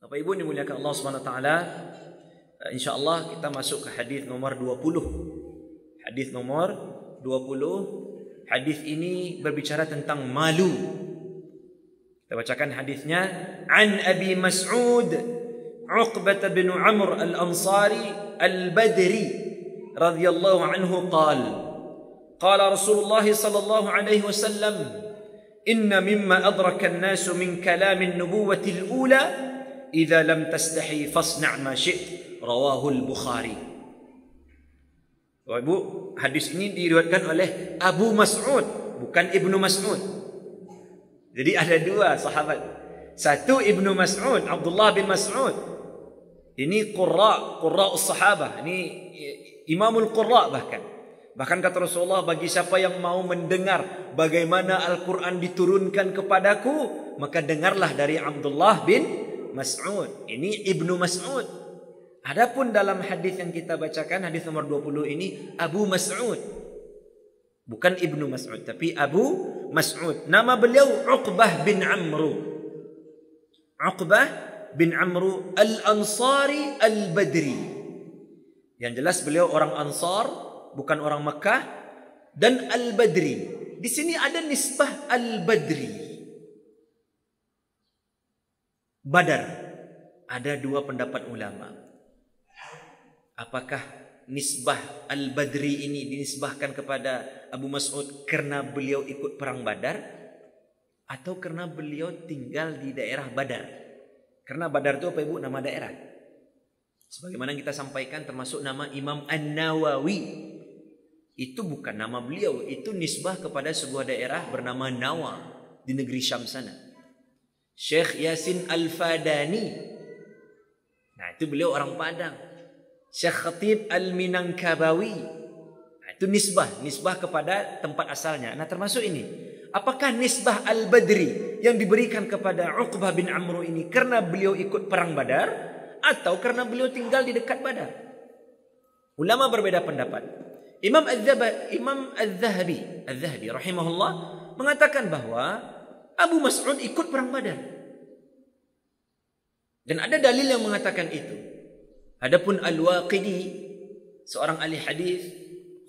Bapak Ibu dimuliakan Allah Subhanahu wa taala, insyaallah kita masuk ke hadis nomor 20. Hadis nomor 20. Hadis ini berbicara tentang malu. Kita bacakan hadisnya. An Abi Mas'ud Uqbah bin Amr al-Ansari al-Badri radhiyallahu anhu qala qala Rasulullah sallallahu alaihi wasallam inna mimma adraka an-nas min kalam an-nubuwwah al-ula idza lam tastahi fasna' ma syi't rawahu al-Bukhari. Bapak Ibu, hadis ini diriwayatkan oleh Abu Mas'ud, bukan Ibnu Mas'ud. Jadi ada dua sahabat. Satu Ibnu Mas'ud, Abdullah bin Mas'ud. Ini qurra'us sahabah. Ini imamul qurra' bahkan. Bahkan kata Rasulullah, bagi siapa yang mau mendengar bagaimana Al-Quran diturunkan kepadaku, maka dengarlah dari Abdullah bin Mas'ud. Ini Ibnu Mas'ud. Adapun dalam hadis yang kita bacakan, hadis nomor 20 ini Abu Mas'ud. Bukan Ibnu Mas'ud, tapi Abu Mas'ud. Nama beliau Uqbah bin Amr. Uqbah bin Amr al-Ansari al-Badri. Yang jelas beliau orang Ansar, bukan orang Makkah. Dan al-Badri. Di sini ada nisbah al-Badri. Badar. Ada dua pendapat ulama. Apakah nisbah al-Badri ini dinisbahkan kepada Abu Mas'ud karena beliau ikut perang Badar, atau karena beliau tinggal di daerah Badar? Karena Badar itu apa Ibu? Nama daerah. Sebagaimana kita sampaikan, termasuk nama Imam An-Nawawi. Itu bukan nama beliau, itu nisbah kepada sebuah daerah bernama Nawa di negeri Syam sana. Syekh Yasin Al-Fadani. Nah, itu beliau orang Padang. Syekh Khatib Al-Minangkabawi. Nah, itu nisbah kepada tempat asalnya. Nah, termasuk ini. Apakah nisbah Al-Badri yang diberikan kepada Uqbah bin Amr ini karena beliau ikut perang Badar, atau karena beliau tinggal di dekat Badar? Ulama berbeda pendapat. Imam Al-Zahabi rahimahullah mengatakan bahwa Abu Mas'ud ikut perang Badar. Dan ada dalil yang mengatakan itu. Adapun Al-Waqidi, seorang ahli hadis,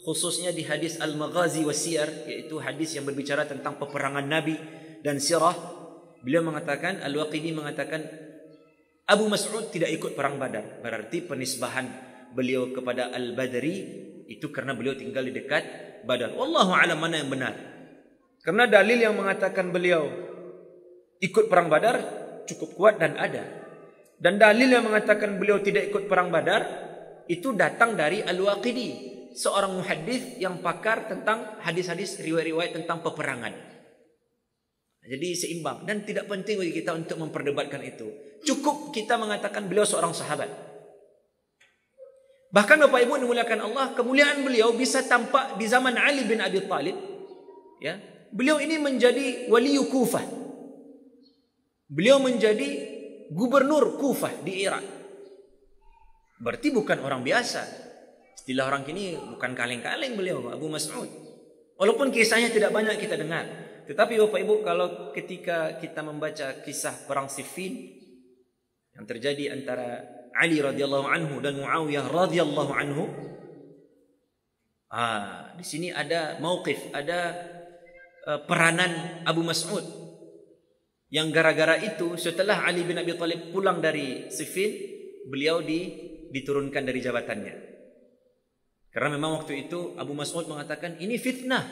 khususnya di hadis Al-Maghazi wa Siyar, yaitu hadis yang berbicara tentang peperangan Nabi dan sirah, beliau mengatakan, Al-Waqidi mengatakan Abu Mas'ud tidak ikut perang Badar. Berarti penisbahan beliau kepada Al-Badri itu karena beliau tinggal di dekat Badar. Wallahu a'lam mana yang benar. Karena dalil yang mengatakan beliau ikut perang Badar cukup kuat dan ada. Dan dalil yang mengatakan beliau tidak ikut perang Badar itu datang dari Al-Waqidi, seorang muhaddits yang pakar tentang hadis-hadis riwayat-riwayat tentang peperangan. Jadi seimbang dan tidak penting bagi kita untuk memperdebatkan itu. Cukup kita mengatakan beliau seorang sahabat. Bahkan Bapak Ibu dimuliakan Allah, kemuliaan beliau bisa tampak di zaman Ali bin Abi Thalib. Ya, beliau ini menjadi wali Kufah. Beliau menjadi gubernur Kufah di Irak. Berarti bukan orang biasa. Istilah orang kini bukan kaleng-kaleng beliau, Abu Mas'ud. Walaupun kisahnya tidak banyak kita dengar. Tetapi Bapak Ibu, kalau ketika kita membaca kisah perang Siffin yang terjadi antara Ali radhiyallahu anhu dan Muawiyah radhiyallahu anhu, di sini ada mauqif, ada peranan Abu Mas'ud. Yang gara-gara itu setelah Ali bin Abi Thalib pulang dari Siffin, beliau diturunkan dari jabatannya. Karena memang waktu itu Abu Mas'ud mengatakan ini fitnah.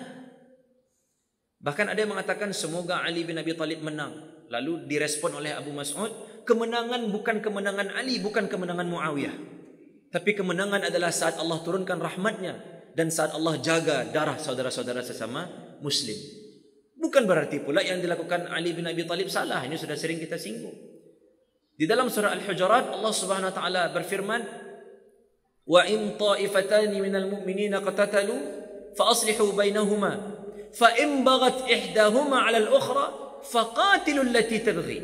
Bahkan ada yang mengatakan semoga Ali bin Abi Thalib menang. Lalu direspon oleh Abu Mas'ud, kemenangan bukan kemenangan Ali, bukan kemenangan Muawiyah. Tapi kemenangan adalah saat Allah turunkan rahmatnya dan saat Allah jaga darah saudara-saudara sesama Muslim. Bukan berarti pula yang dilakukan Ali bin Abi Thalib salah. Ini sudah sering kita singgung. Di dalam surah Al-Hujurat Allah Subhanahu wa taala berfirman, "Wa in ta'ifatani minal mu'minina qatatalu fa aslihu bainahuma fa in baghat ihdahuma 'ala al-ukhra faqatilu allati tabghi."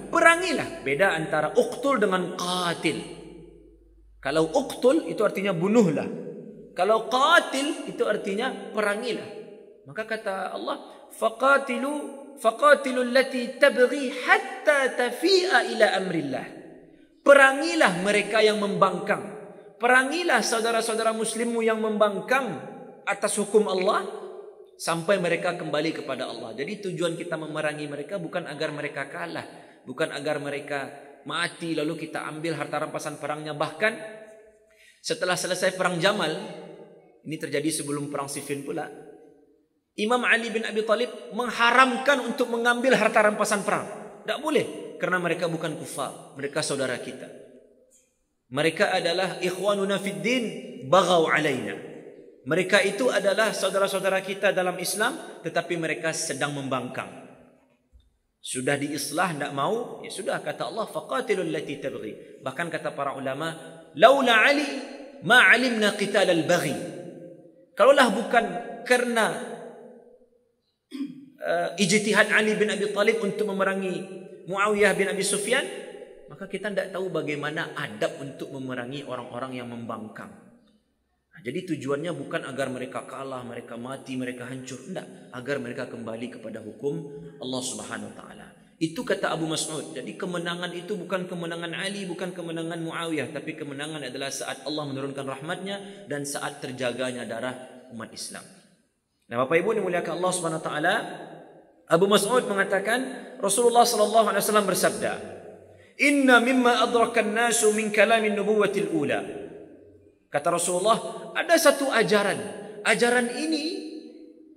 Perangilah. Beda antara uqtul dengan qatil. Kalau uqtul itu artinya bunuhlah. Kalau qatil itu artinya perangilah. Maka kata Allah, faqatilu faqatilul lati tabghi hatta tafi'a ila amrillah. Perangilah mereka yang membangkang. Perangilah saudara-saudara muslimmu yang membangkang atas hukum Allah sampai mereka kembali kepada Allah. Jadi tujuan kita memerangi mereka bukan agar mereka kalah, bukan agar mereka mati lalu kita ambil harta rampasan perangnya. Bahkan setelah selesai perang Jamal, ini terjadi sebelum perang Siffin pula, Imam Ali bin Abi Thalib mengharamkan untuk mengambil harta rampasan perang. Tak boleh, karena mereka bukan kufar, mereka saudara kita. Mereka adalah ikhwanuna fid din baghaw alaina. Mereka itu adalah saudara-saudara kita dalam Islam, tetapi mereka sedang membangkang. Sudah diislah, tak mau, ya sudah, kata Allah, faqatilul lati tabghi. Bahkan kata para ulama, laula Ali ma alimna qital al-baghi. Kalaulah bukan karena ijtihad Ali bin Abi Thalib untuk memerangi Muawiyah bin Abi Sufyan, maka kita tidak tahu bagaimana adab untuk memerangi orang-orang yang membangkang. Jadi tujuannya bukan agar mereka kalah, mereka mati, mereka hancur. Tidak, agar mereka kembali kepada hukum Allah Subhanahu Wa Taala. Itu kata Abu Mas'ud. Jadi kemenangan itu bukan kemenangan Ali, bukan kemenangan Muawiyah, tapi kemenangan adalah saat Allah menurunkan rahmatnya dan saat terjaganya darah umat Islam. Nah, Bapak Ibu dimuliakan Allah Subhanahu Wa Taala, Abu Mas'ud mengatakan Rasulullah sallallahu alaihi wasallam bersabda, "Inna mimma adrakan nasu min kalamin nubuwatil ula." Kata Rasulullah, ada satu ajaran. Ajaran ini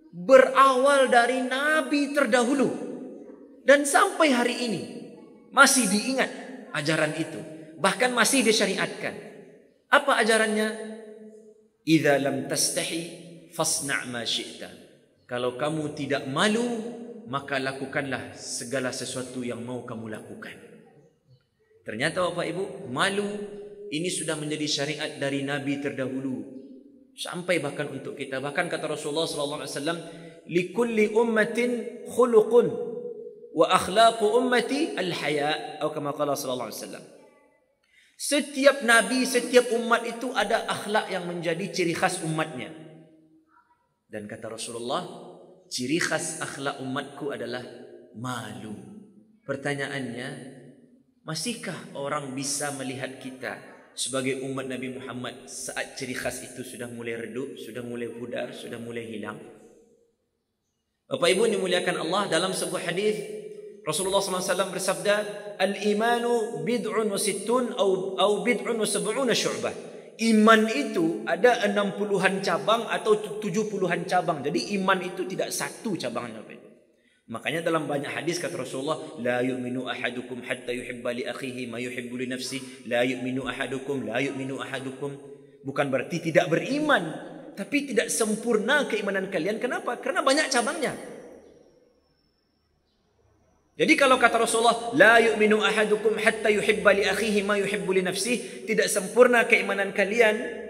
berawal dari Nabi terdahulu dan sampai hari ini masih diingat ajaran itu, bahkan masih disyariatkan. Apa ajarannya? Idza lam tastahi fasna' ma syi'ta. Kalau kamu tidak malu, maka lakukanlah segala sesuatu yang mau kamu lakukan. Ternyata Bapak Ibu, malu ini sudah menjadi syariat dari Nabi terdahulu sampai bahkan untuk kita. Bahkan kata Rasulullah sallallahu alaihi wasallam, "Likulli ummatin khuluqun wa akhlaqu ummati al-haya." Atau kama qala sallallahu alaihi wasallam. Setiap nabi, setiap umat itu ada akhlak yang menjadi ciri khas umatnya. Dan kata Rasulullah, ciri khas akhlak umatku adalah malu. Pertanyaannya, masihkah orang bisa melihat kita sebagai umat Nabi Muhammad saat ciri khas itu sudah mulai redup, sudah mulai pudar, sudah mulai hilang? Bapak Ibu dimuliakan Allah, dalam sebuah hadis Rasulullah SAW bersabda, "Al-imanu bid'un wa sittun au bid'un wa sab'una syu'bah." Iman itu ada 60-an cabang atau 70-an cabang. Jadi iman itu tidak satu cabangnya. Makanya dalam banyak hadis kata Rasulullah, la yu'minu ahadukum hatta yuhibba li akhihi ma yuhibbu li nafsi, la yu'minu ahadukum, la yu'minu ahadukum. Bukan berarti tidak beriman, tapi tidak sempurna keimanan kalian. Kenapa? Karena banyak cabangnya. Jadi kalau kata Rasulullah, la yu'minu ahadukum hatta yuhibba li akhihi ma yuhibbu li nafsi, tidak sempurna keimanan kalian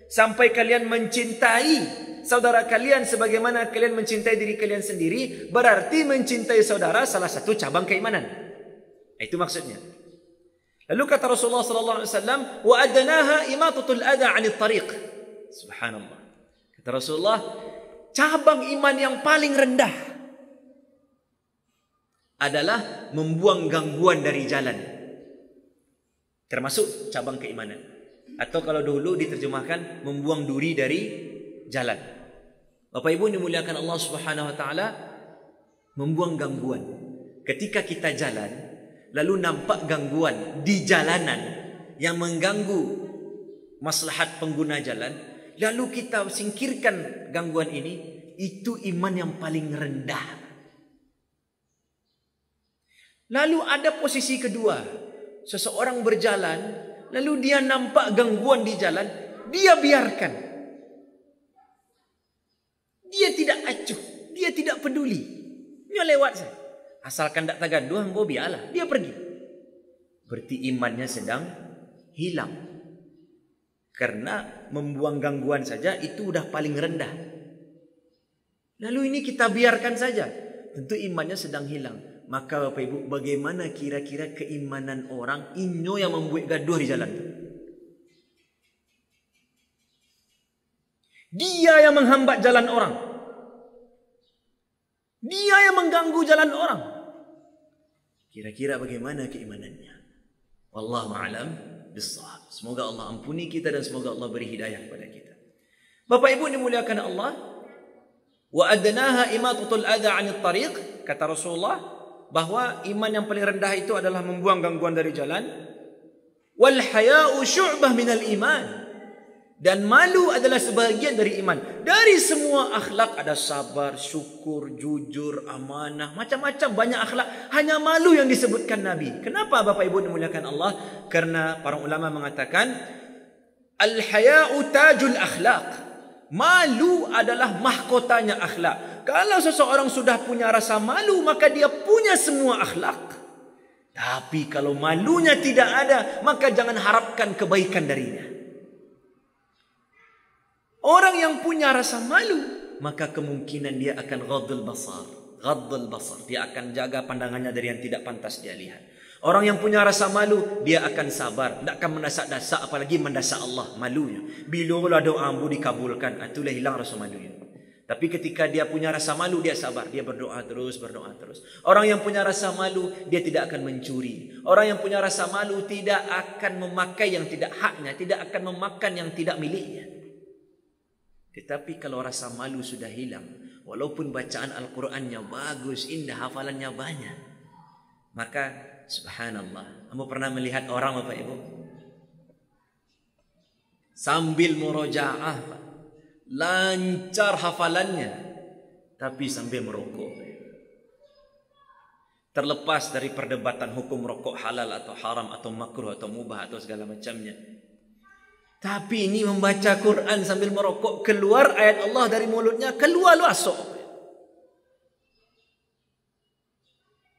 sampai kalian mencintai saudara kalian sebagaimana kalian mencintai diri kalian sendiri, berarti mencintai saudara salah satu cabang keimanan. Itu maksudnya. Lalu kata Rasulullah sallallahu alaihi wasallam, wa adnaha imatatul adha 'anil tariq. Subhanallah. Kata Rasulullah, cabang iman yang paling rendah adalah membuang gangguan dari jalan. Termasuk cabang keimanan. Atau kalau dulu diterjemahkan membuang duri dari jalan. Bapak Ibu dimuliakan Allah Subhanahu Wa Taala, membuang gangguan. Ketika kita jalan, lalu nampak gangguan di jalanan yang mengganggu maslahat pengguna jalan, lalu kita singkirkan gangguan ini, itu iman yang paling rendah. Lalu ada posisi kedua, seseorang berjalan, lalu dia nampak gangguan di jalan, dia biarkan. Dia tidak acuh, dia tidak peduli. Dia lewat saja. Asalkan tak tagaduh, engkau biarlah, dia pergi. Berarti imannya sedang hilang. Karena membuang gangguan saja itu udah paling rendah. Lalu ini kita biarkan saja, tentu imannya sedang hilang. Maka Bapak Ibu, bagaimana kira-kira keimanan orang inyo yang membuat gaduh di jalan itu? Dia yang menghambat jalan orang. Dia yang mengganggu jalan orang. Kira-kira bagaimana keimanannya? Wallahu a'lam bissawab. Semoga Allah ampuni kita dan semoga Allah beri hidayah kepada kita. Bapak Ibu dimuliakan Allah, wa adnaha imatatul adha 'anil tariq, kata Rasulullah bahwa iman yang paling rendah itu adalah membuang gangguan dari jalan. Wal haya'u syu'bah minal iman. Dan malu adalah sebahagian dari iman. Dari semua akhlak ada sabar, syukur, jujur, amanah, macam-macam banyak akhlak. Hanya malu yang disebutkan Nabi. Kenapa Bapak Ibu dimuliakan Allah? Karena para ulama mengatakan al-haya'u tajul akhlak. Malu adalah mahkotanya akhlak. Kalau seseorang sudah punya rasa malu, maka dia punya semua akhlak. Tapi kalau malunya tidak ada, maka jangan harapkan kebaikan darinya. Orang yang punya rasa malu, maka kemungkinan dia akan ghaddul basar. Ghaddul basar. Dia akan jaga pandangannya dari yang tidak pantas dia lihat. Orang yang punya rasa malu, dia akan sabar. Tidak akan mendasak-dasak, apalagi mendasak Allah, malunya. Bila doa ambu dikabulkan, itulah hilang rasa malunya. Tapi ketika dia punya rasa malu, dia sabar. Dia berdoa terus, berdoa terus. Orang yang punya rasa malu, dia tidak akan mencuri. Orang yang punya rasa malu tidak akan memakai yang tidak haknya. Tidak akan memakan yang tidak miliknya. Tetapi kalau rasa malu sudah hilang, walaupun bacaan Al-Qurannya bagus, indah, hafalannya banyak, maka subhanallah, kamu pernah melihat orang Bapak Ibu sambil murojaah, lancar hafalannya, tapi sambil merokok. Terlepas dari perdebatan hukum rokok halal atau haram atau makruh atau mubah atau segala macamnya, tapi ini membaca Quran sambil merokok, keluar ayat Allah dari mulutnya, keluar masuk.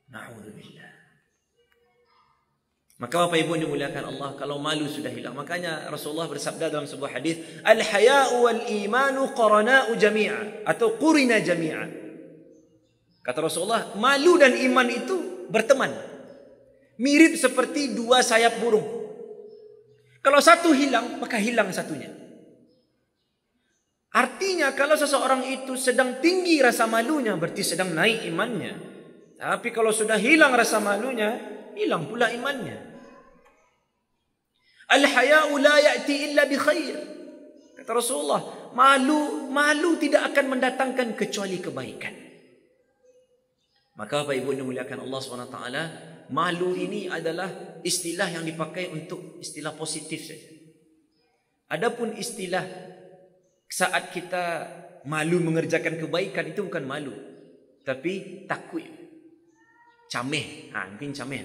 Na'udzubillah. Maka Bapak Ibu dimuliakan Allah, kalau malu sudah hilang. Makanya Rasulullah bersabda dalam sebuah hadis, al-haya'u wal imanu qarana'u jami'a, atau qurina jami'a. Kata Rasulullah, malu dan iman itu berteman. Mirip seperti dua sayap burung. Kalau satu hilang, maka hilang satunya. Artinya kalau seseorang itu sedang tinggi rasa malunya, berarti sedang naik imannya. Tapi kalau sudah hilang rasa malunya, hilang pula imannya. Al-haya'u la ya'ti illa bi khair. Kata Rasulullah, malu tidak akan mendatangkan kecuali kebaikan. Maka Bapak Ibu dimuliakan Allah SWT, malu ini adalah istilah yang dipakai untuk istilah positif saja. Adapun istilah saat kita malu mengerjakan kebaikan, itu bukan malu, tapi takut, cameh. Mungkin cameh.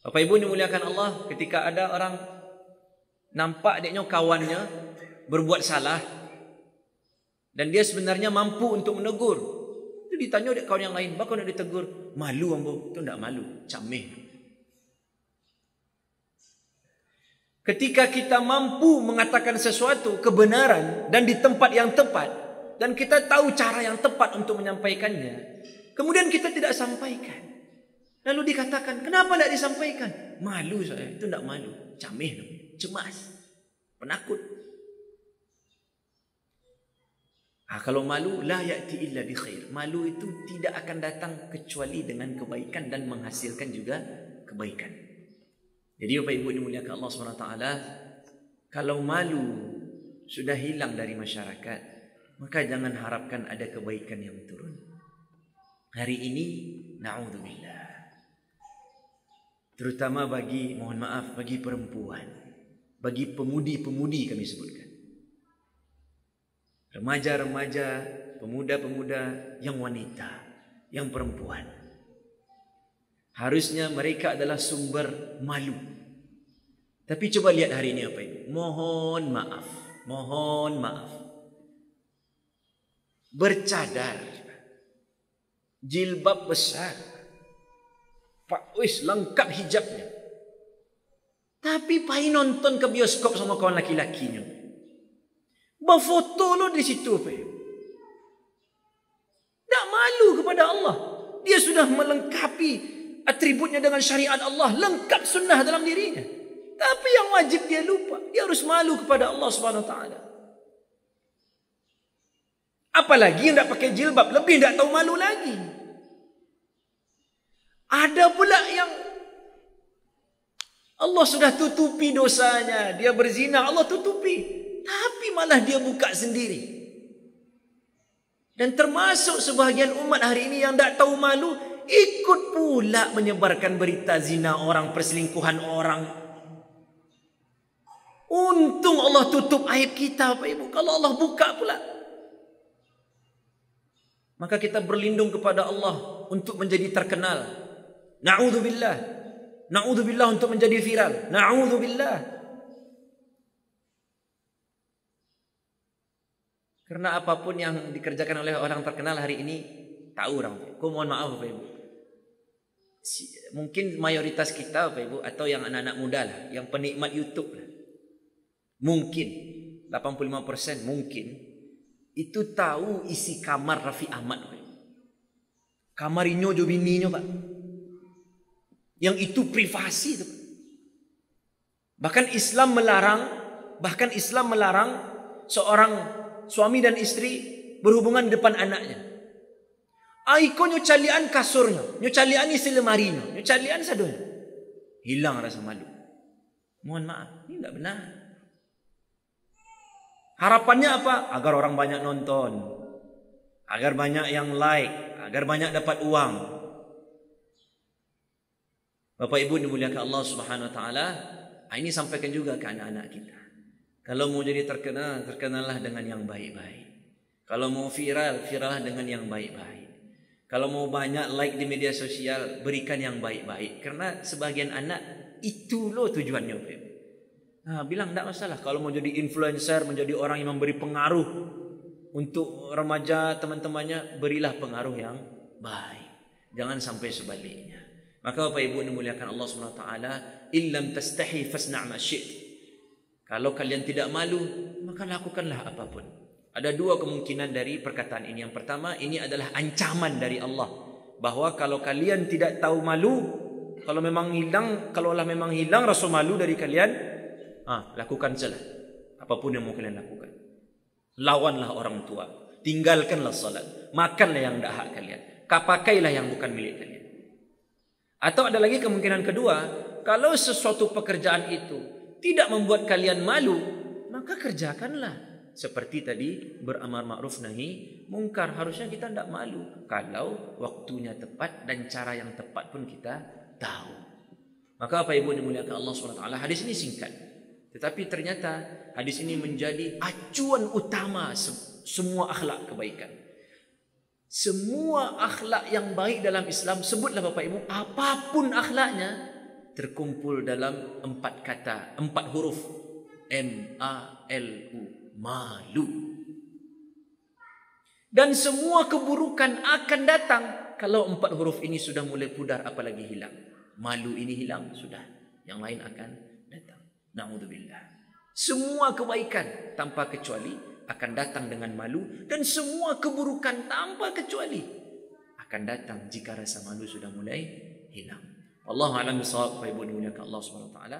Bapak Ibu dimuliakan Allah, ketika ada orang nampak adiknya kawannya berbuat salah dan dia sebenarnya mampu untuk menegur, itu ditanya oleh kawan yang lain, "Bakal nak ditegur?" Malu ambo. Itu tidak malu, cameh. Ketika kita mampu mengatakan sesuatu kebenaran dan di tempat yang tepat, dan kita tahu cara yang tepat untuk menyampaikannya, kemudian kita tidak sampaikan, lalu dikatakan, "Kenapa tidak disampaikan?" Malu saya. Itu tidak malu, cameh, cemas, penakut. Kalau malu, la ya'ti illa bi khair. Malu itu tidak akan datang kecuali dengan kebaikan dan menghasilkan juga kebaikan. Jadi Bapak Ibu dimuliakan Allah SWT, kalau malu sudah hilang dari masyarakat, maka jangan harapkan ada kebaikan yang turun. Hari ini, na'udzubillah, terutama bagi, mohon maaf, bagi perempuan, bagi pemudi-pemudi kami sebutkan, remaja-remaja, pemuda-pemuda yang wanita, yang perempuan, harusnya mereka adalah sumber malu. Tapi coba lihat hari ini apa ini. Mohon maaf. Bercadar, jilbab besar, Pak Wis lengkap hijabnya, tapi pai nonton ke bioskop sama kawan laki-lakinya. Berfoto lo di situ, Pak. Tak malu kepada Allah. Dia sudah melengkapi atributnya dengan syariat Allah, lengkap sunnah dalam dirinya. Tapi yang wajib dia lupa. Dia harus malu kepada Allah Subhanahu Wa Taala. Apalagi yang tak pakai jilbab, lebih tak tahu malu lagi. Ada pula yang Allah sudah tutupi dosanya, dia berzina, Allah tutupi, tapi malah dia buka sendiri. Dan termasuk sebahagian umat hari ini yang tak tahu malu, ikut pula menyebarkan berita zina orang, perselingkuhan orang. Untung Allah tutup aib kita, Bapak Ibu. Kalau Allah buka pula, maka kita berlindung kepada Allah untuk menjadi terkenal. Na'udzubillah. Na'udzubillah untuk menjadi viral. Na'udzubillah. Karena apapun yang dikerjakan oleh orang terkenal hari ini, tahu orang. Aku mohon maaf Bapak Ibu. Mungkin mayoritas kita Bapak Ibu, atau yang anak-anak muda lah, yang penikmat YouTube lah, mungkin 85% mungkin itu tahu isi kamar Raffi Ahmad. Kamar inyo jo bininya Pak. Yang itu privasi itu. Bahkan Islam melarang seorang suami dan istri berhubungan di depan anaknya. Aiko nyucalian kasurnya, nyucalian isi lemarinya, nyucalian sadonya. Hilang rasa malu. Mohon maaf, ini tidak benar. Harapannya apa? Agar orang banyak nonton, agar banyak yang like, agar banyak dapat uang. Bapak Ibu dimuliakan Allah Subhanahu Wa Taala, ini sampaikan juga ke anak-anak kita. Kalau mau jadi terkenal, terkenallah dengan yang baik-baik. Kalau mau viral, virallah dengan yang baik-baik. Kalau mau banyak like di media sosial, berikan yang baik-baik. Karena sebagian anak itu loh tujuannya. Nah, bilang tidak masalah. Kalau mau jadi influencer, menjadi orang yang memberi pengaruh untuk remaja teman-temannya, berilah pengaruh yang baik. Jangan sampai sebaliknya. Maka Bapak Ibu dimuliakan Allah Subhanahu Wa Taala, illam tastahi fasna' ma syi'ta. Kalau kalian tidak malu, maka lakukanlah apapun. Ada dua kemungkinan dari perkataan ini. Yang pertama, ini adalah ancaman dari Allah, bahwa kalau kalian tidak tahu malu, kalau memang hilang rasa malu dari kalian, lakukan saja apapun yang mau kalian lakukan. Lawanlah orang tua, tinggalkanlah salat, makanlah yang tidak hak kalian, pakailah yang bukan milik kalian. Atau ada lagi kemungkinan kedua, kalau sesuatu pekerjaan itu tidak membuat kalian malu, maka kerjakanlah. Seperti tadi beramar ma'ruf nahi mungkar, harusnya kita tidak malu kalau waktunya tepat dan cara yang tepat pun kita tahu. Maka Bapak Ibu dimuliakan Allah SWT, hadis ini singkat, tetapi ternyata hadis ini menjadi acuan utama semua akhlak kebaikan. Semua akhlak yang baik dalam Islam, sebutlah Bapak Ibu, apapun akhlaknya, terkumpul dalam 4 kata, 4 huruf. M-A-L-U, malu. Dan semua keburukan akan datang kalau 4 huruf ini sudah mulai pudar, apalagi hilang. Malu ini hilang, sudah. Yang lain akan datang. Na'udzubillah. Semua kebaikan tanpa kecuali akan datang dengan malu, dan semua keburukan tanpa kecuali akan datang jika rasa malu sudah mulai hilang. Wallahu a'lam bishawab. Bapak Ibu dimuliakan Allah Subhanahu Wa Taala.